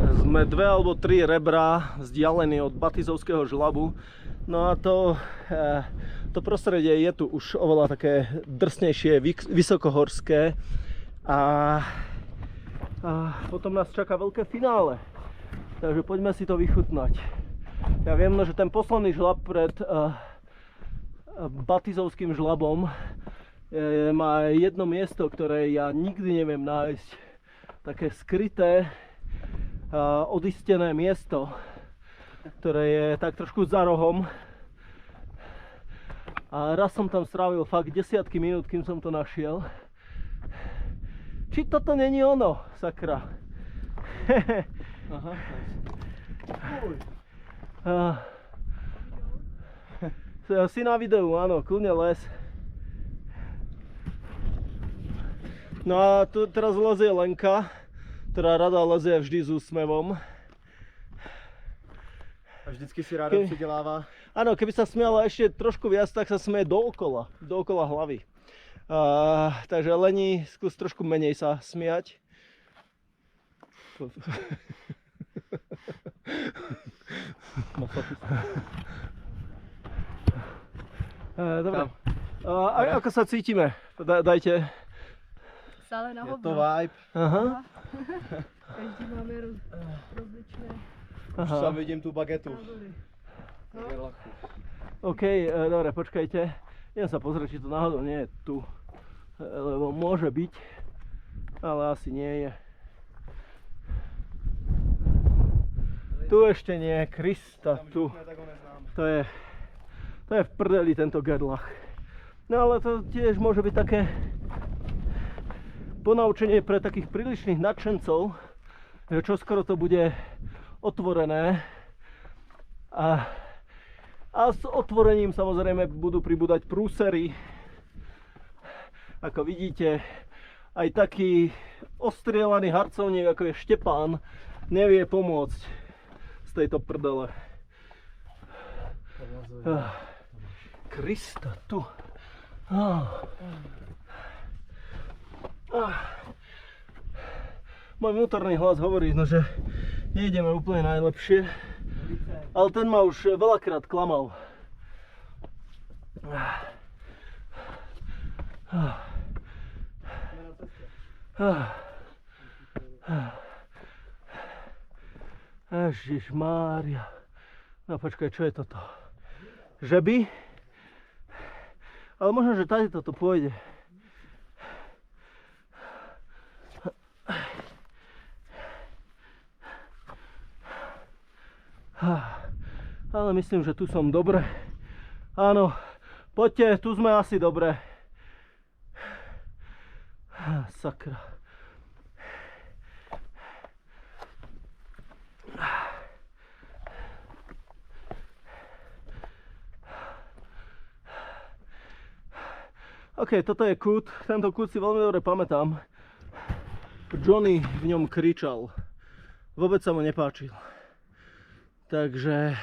Sme 2 alebo 3 rebra vzdialení od Batizovského žlabu. No a to prostredie je tu už oveľa také drsnejšie, vysokohorské. A potom nás čaká veľké finále. Takže poďme si to vychutnať. Ja viem, že ten posledný žlab pred Batizovským žlabom má jedno miesto, ktoré ja nikdy neviem nájsť. Také skryté, odistené miesto, ktoré je tak trošku za rohom. A raz som tam strávil fakt desiatky minút, kým som to našiel. Či toto není ono, sakra? Aha. Si na videu, áno, kľudne les. No a tu teraz lezie Lenka, ktorá rada lezie vždy s úsmevom. A vždycky si ráda přidělává. Áno, keby sa smiala ešte trošku viac, tak sa smie dookola hlavy. Takže Leni, skús trošku menej sa smiať. Dobre. Ako sa cítime? Dajte. Stále na hovno. Je to vibe. Aha. Každý máme rozličné Už tam vidím tu bagetu. názory. OK, dobre, počkajte. Idem sa pozrieť, či to náhodou nie je tu. Lebo môže byť, ale asi nie je. Tu ešte nie, Krista, tu. To je v prdeli tento Gerlach. No ale to tiež môže byť také ponaučenie pre takých prílišných nadšencov, že čoskoro to bude otvorené a s otvorením samozrejme budú pribúdať prúsery. Ako vidíte, aj taký ostrielaný harcovník ako je Štepán nevie pomôcť z tejto prdele. Krista, tu. Môj vnútorný hlas hovorí, že nejdeme úplne najlepšie, ale ten ma už veľakrát klamal. Ježišmária. No počkaj, čo je toto? Žeby? Ale možno, že tady toto pôjde. Ale myslím, že tu som dobre. Áno, poďte, tu sme asi dobre. Sakra. OK, toto je kút. Tento kút si veľmi dobre pamätám. Johnny v ňom kričal. Vôbec sa mu nepáčil. Takže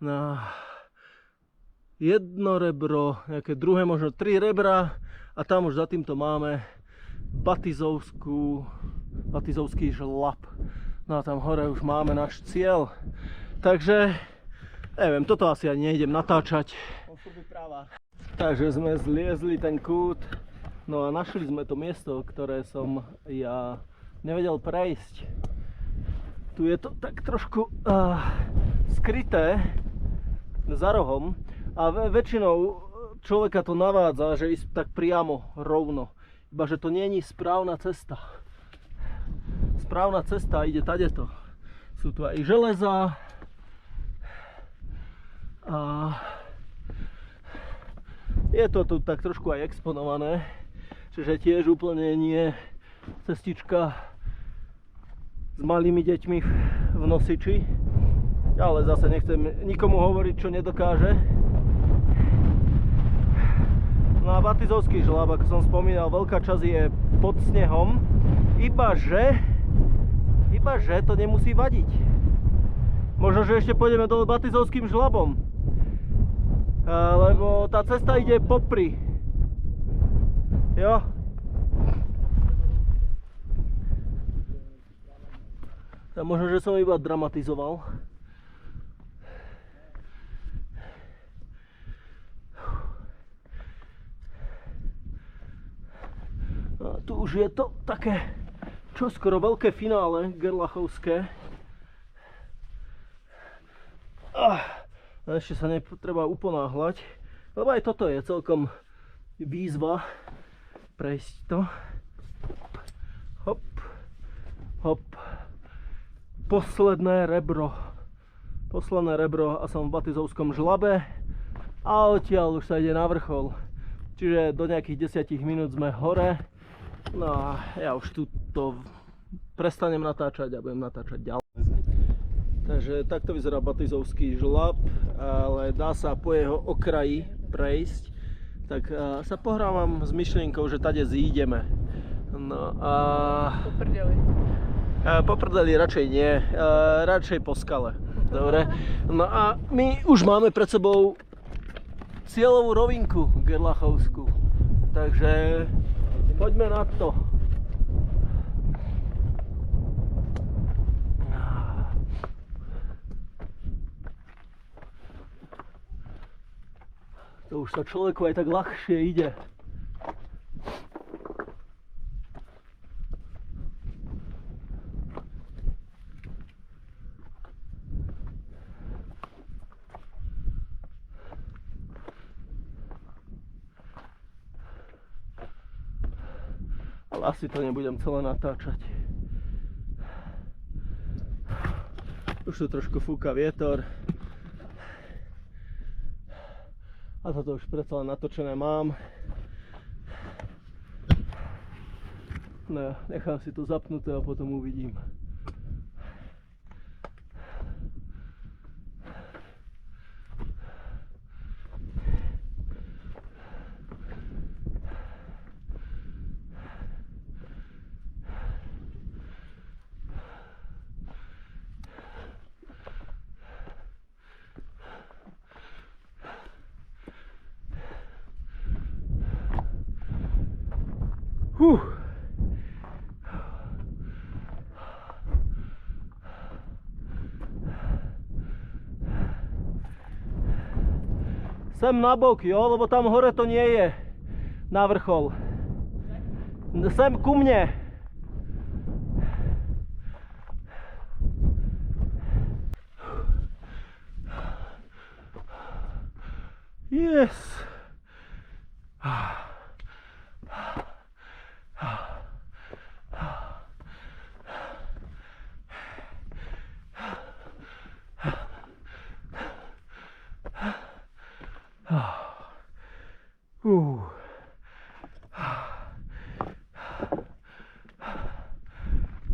na jedno rebro, nejaké druhé, možno 3 rebra a tam už za týmto máme Batizovský žlab. No a tam hore už máme náš cieľ. Takže neviem, toto asi ani nejdem natáčať. Takže sme zliezli ten kút. No a našli sme to miesto, ktoré som ja nevedel prejsť. Tu je to tak trošku skryté za rohom a väčšinou človeka to navádza, že ísť tak priamo, rovno. Iba že to nie je správna cesta. Správna cesta ide tadeto. Sú tu aj železa a je to tu tak trošku aj exponované. Čiže tiež úplne nie cestička s malými deťmi v nosiči. Ale zase nechcem nikomu hovoriť, čo nedokáže. No a Batizovský žlab, ako som spomínal, veľká časť je pod snehom. Iba že to nemusí vadiť. Možno, že ešte pôjdeme dole Batizovským žlabom. Lebo tá cesta ide popri. Jo. Možno, že som iba dramatizoval. A tu už je to také čoskoro veľké finále gerlachovské. Ešte sa netreba uponáhľať, lebo aj toto je celkom výzva prejsť to. Hop, hop. Posledné rebro a som v Batizovskom žlabe a odtiaľ už sa ide na vrchol. Čiže do nejakých 10 minút sme hore. No a ja už tuto prestanem natáčať a budem natáčať ďalej. Takže takto vyzerá Batizovský žlab, ale dá sa po jeho okraji prejsť. Tak sa pohrávam s myšlienkou, že tade zídeme. No a... Po prdeli radšej nie, radšej po skale. Dobre. No a my už máme pred sebou cieľovú rovinku gerlachovskú. Takže poďme na to. To už sa človeku aj tak ľahšie ide. Ale asi to nebudem celé natáčať. Už tu trošku fúka vietor. A toto už predsa len natočené mám. No, nechám si to zapnuté a potom uvidím. Sem na bok, jo, lebo tam hore to nie je na vrchol. Sem ku mne. Yes.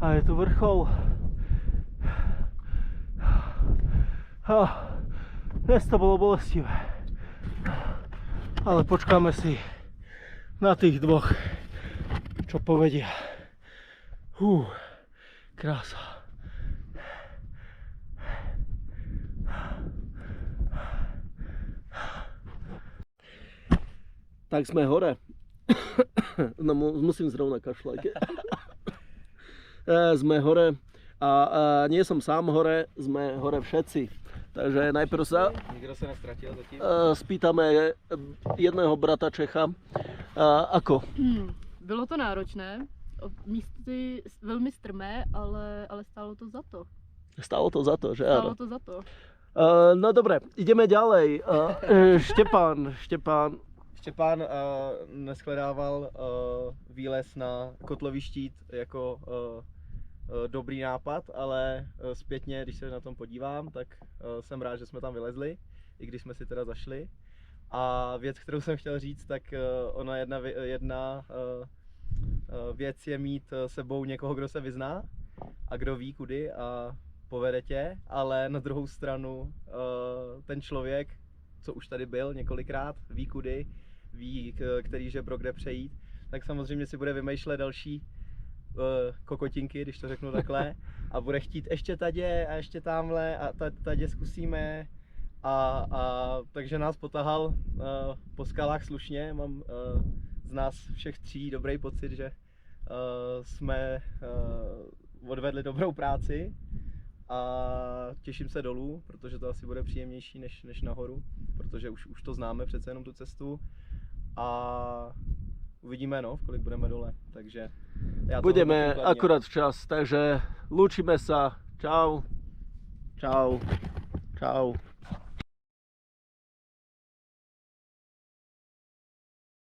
A je tu vrchol. Dnes to bolo bolestivé. Ale počkáme si na tých dvoch, čo povedia. Krása. Tak sme hore. No, musím zrovna kašľať. Sme hore a nie som sám hore, sme hore všetci. Takže najprv sa spýtame jedného brata Čecha. Ako? Bylo to náročné, místy velmi strmé, ale stálo to za to. Stalo to za to, že áno? Stálo to za to. No dobre, ideme ďalej. Štepán. Štěpán neshledával výlez na kotlový štít jako dobrý nápad, ale zpětně, když se na tom podívám, tak jsem rád, že jsme tam vylezli, i když jsme si teda zašli. A věc, kterou jsem chtěl říct, tak ona jedna věc je mít sebou někoho, kdo se vyzná a kdo ví kudy a povede tě, ale na druhou stranu ten člověk, co už tady byl několikrát, ví kudy, ví, který žebro kde přejít, tak samozřejmě si bude vymýšlet další kokotinky, když to řeknu takhle, a bude chtít ještě tadě a ještě tamhle a tadě zkusíme a takže nás potahal po skalách slušně. Mám z nás všech tří dobrý pocit, že jsme odvedli dobrou práci a těším se dolů, protože to asi bude příjemnější než nahoru, protože už to známe přece jenom tu cestu a uvidíme, no, v kolik budeme dole, takže já to Budeme hodnotím kladně. akurát včas, takže lúčime sa. Čau. Čau. Čau.